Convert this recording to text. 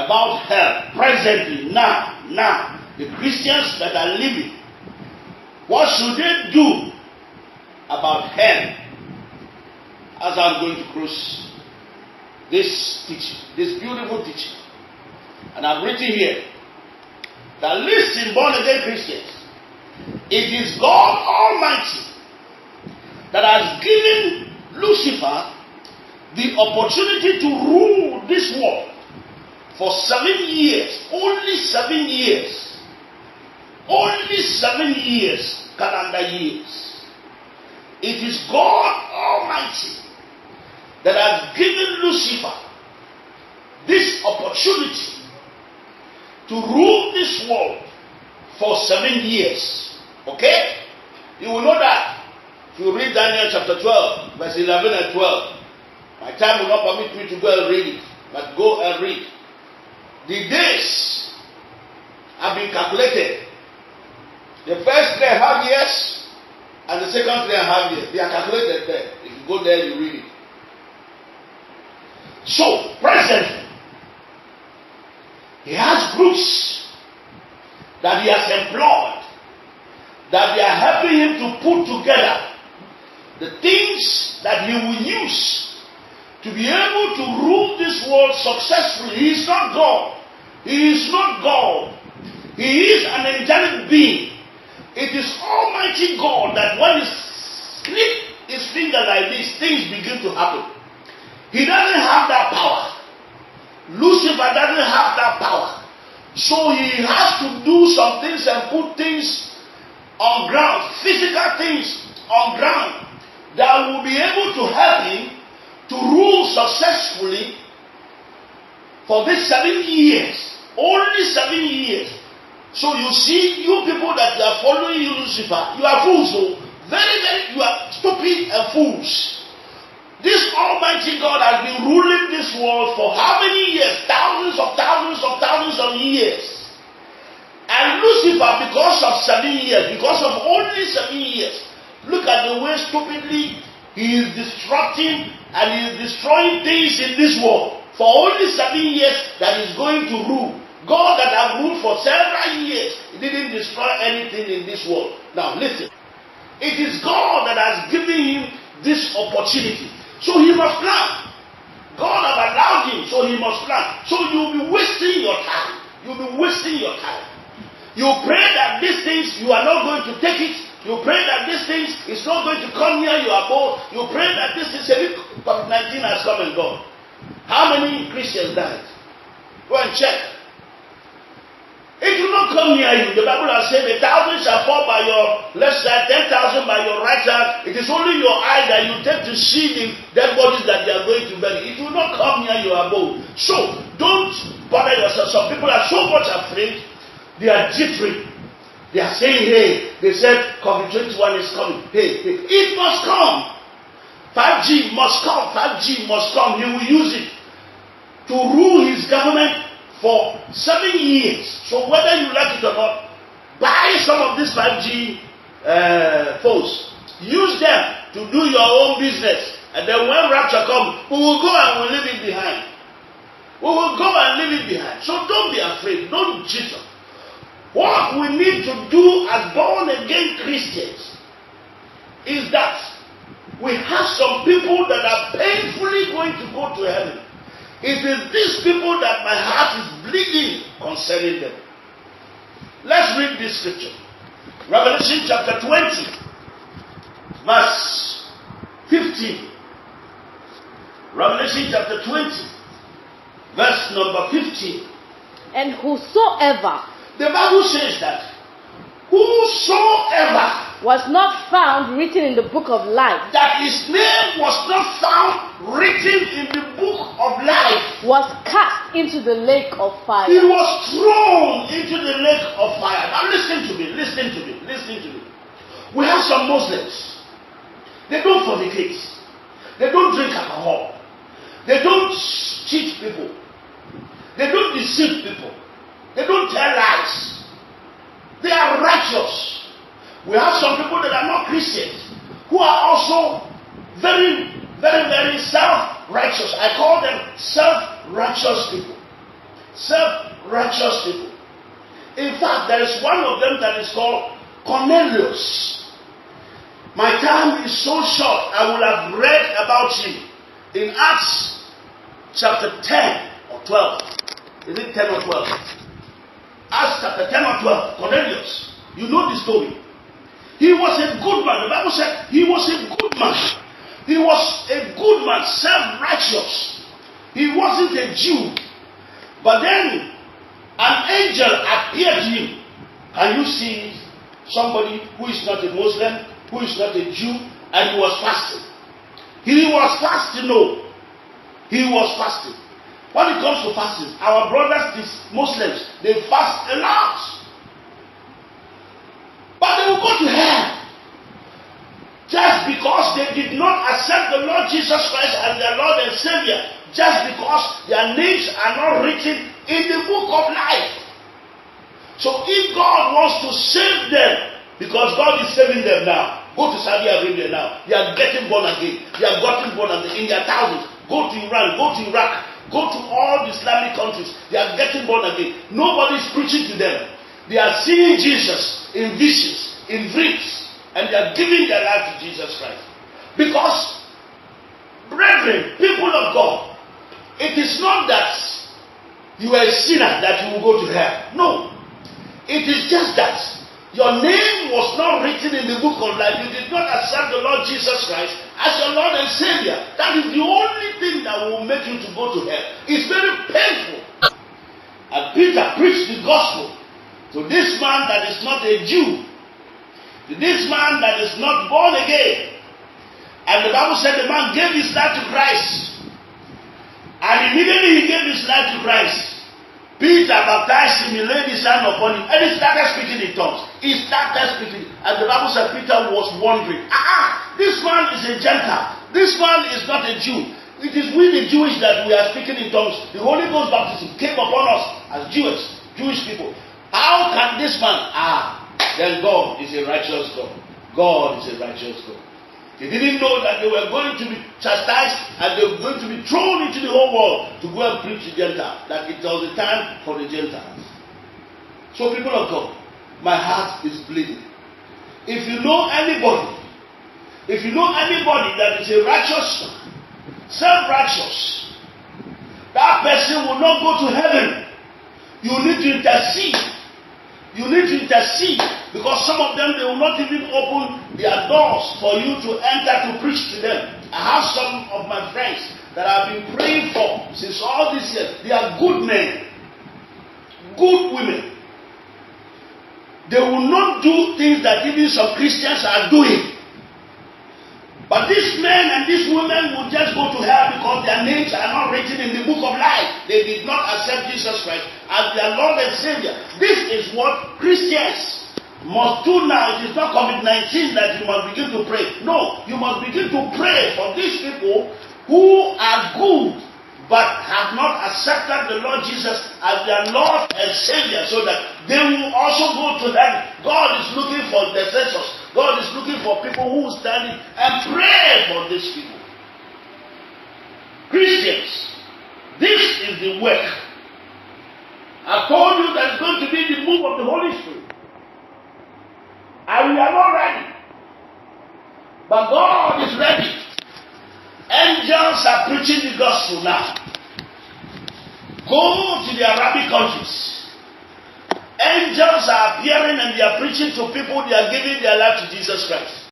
about hell presently, now, the Christians that are living, what should they do about hell? As I'm going to close this teaching, this beautiful teaching, and I've written here that listen, born again Christians, it is God Almighty that has given Lucifer the opportunity to rule this world for 7 years, only 7 years, only 7 years, calendar years. It is God Almighty that has given Lucifer this opportunity to rule this world for 7 years. Okay? You will know that if you read Daniel chapter 12, verse 11 and 12. My time will not permit me to go and read it, but go and read. The days have been calculated. The first 3.5 years and the second 3.5 years, they are calculated there. If you go there, you read it. So, presently, he has groups that he has employed, that they are helping him to put together the things that he will use to be able to rule this world successfully. He is not God. He is not God. He is an angelic being. It is Almighty God that when he slips his finger like this, things begin to happen. He doesn't have that power. Lucifer doesn't have that power. So he has to do some things and put things on ground, physical things on ground, that will be able to help him to rule successfully for these 7 years. Only 7 years. So you see, you people that are following you, Lucifer, you are fools. So you are stupid and fools. This Almighty God has been ruling this world for how many years? Thousands of years. And Lucifer, because of 7 years, because of only 7 years, look at the way stupidly he is disrupting and he is destroying things in this world. For only 7 years that he's going to rule. God that has ruled for several years, he didn't destroy anything in this world. Now listen, it is God that has given him this opportunity. So he must plan. God has allowed him, so he must plan. So you'll be wasting your time. You'll be wasting your time. You pray that these things, you are not going to take it. You pray that these things is not going to come near your abode. You pray that this is COVID-19 has come and gone. How many Christians died? Go and check. It will not come near you. The Bible has said 1,000 shall fall by your left side, 10,000 by your right side. It is only your eye that you take to see the dead bodies that they are going to bury. It will not come near your abode. So don't bother yourself. Some people are so much afraid. They are jittering. They are saying, hey, they said COVID-21 is coming. Hey, it must come. 5G must come. 5G must come. He will use it to rule his government for 7 years. So whether you like it or not, buy some of these 5G phones. Use them to do your own business. And then when rapture comes, we will go and we'll leave it behind. We will go and leave it behind. So don't be afraid. Don't jitter. What we need to do as born again Christians is that we have some people that are painfully going to go to heaven. It is these people that my heart is bleeding concerning them. Let's read this scripture. Revelation chapter 20, verse 15. Revelation chapter 20, verse number 15. And whosoever, the Bible says that whosoever was not found written in the book of life, that his name was not found written in the book of life, was cast into the lake of fire. he was thrown into the lake of fire. Now listen to me, listen to me, listen to me. We have some Muslims. They don't fornicate. They don't drink alcohol. They don't cheat people. They don't deceive people. They don't tell lies. They are righteous. We have some people that are not Christians who are also very, very, very self-righteous. I call them self-righteous people. self-righteous people. In fact, there is one of them that is called Cornelius. My time is so short, I will have read about him in Acts chapter 10 or 12. Is it 10 or 12? Acts chapter 10 or 12. Cornelius. You know the story. He was a good man. The Bible said he was a good man. He was a good man, self-righteous. He wasn't a Jew. But then an angel appeared to him. Can you see somebody who is not a Muslim, who is not a Jew, and he was fasting? He was fasting, no. He was fasting. When it comes to fasting, our brothers, these Muslims, they fast a lot. But they will go to hell just because they did not accept the Lord Jesus Christ as their Lord and Savior, just because their names are not written in the book of life. So if God wants to save them, because God is saving them now, go to Saudi Arabia now. They are getting born again. They are getting born again in their thousands. Go to Iran, go to Iraq, go to all the Islamic countries. They are getting born again. Nobody is preaching to them. They are seeing Jesus in visions, in dreams, and they are giving their life to Jesus Christ. Because, brethren, people of God, it is not that you are a sinner that you will go to hell. No. It is just that your name was not written in the book of life. You did not accept the Lord Jesus Christ as your Lord and Savior. That is the only thing that will make you to go to hell. It's very painful. And Peter preached the gospel to this man that is not a Jew, to this man that is not born again. And the Bible said the man gave his life to Christ. And immediately he gave his life to Christ. Peter baptized him, he laid his hand upon him, and he started speaking in tongues. He started speaking. And the Bible said Peter was wondering, this man is a Gentile. This man is not a Jew. It is we the Jewish that we are speaking in tongues. The Holy Ghost baptism came upon us as Jewish people. How can this man? Then God is a righteous God. God is a righteous God. They didn't know that they were going to be chastised and they were going to be thrown into the whole world to go and preach to Gentiles. That it was the time for the Gentiles. So people of God, my heart is bleeding. If you know anybody that is a righteous, self-righteous, that person will not go to heaven. You need to intercede. You need to intercede, because some of them, they will not even open their doors for you to enter to preach to them. I have some of my friends that I've been praying for since all these years. They are good men, good women. They will not do things that even some Christians are doing. But these men and these women will just go to hell because their names are not written in the book of life. They did not accept Jesus Christ as their Lord and Savior. This is what Christians must do now. It is not COVID-19 that you must begin to pray. No, you must begin to pray for these people who are good but have not accepted the Lord Jesus as their Lord and Savior, so that they will also go to heaven. God is looking for intercessors. God is looking for people who will stand in and pray for these people. Christians, this is the work. I told you that it's going to be the move of the Holy Spirit. And we are not ready. But God is ready. Angels are preaching the gospel now. Go to the Arabic countries. Angels are appearing and they are preaching to people. They are giving their life to Jesus Christ.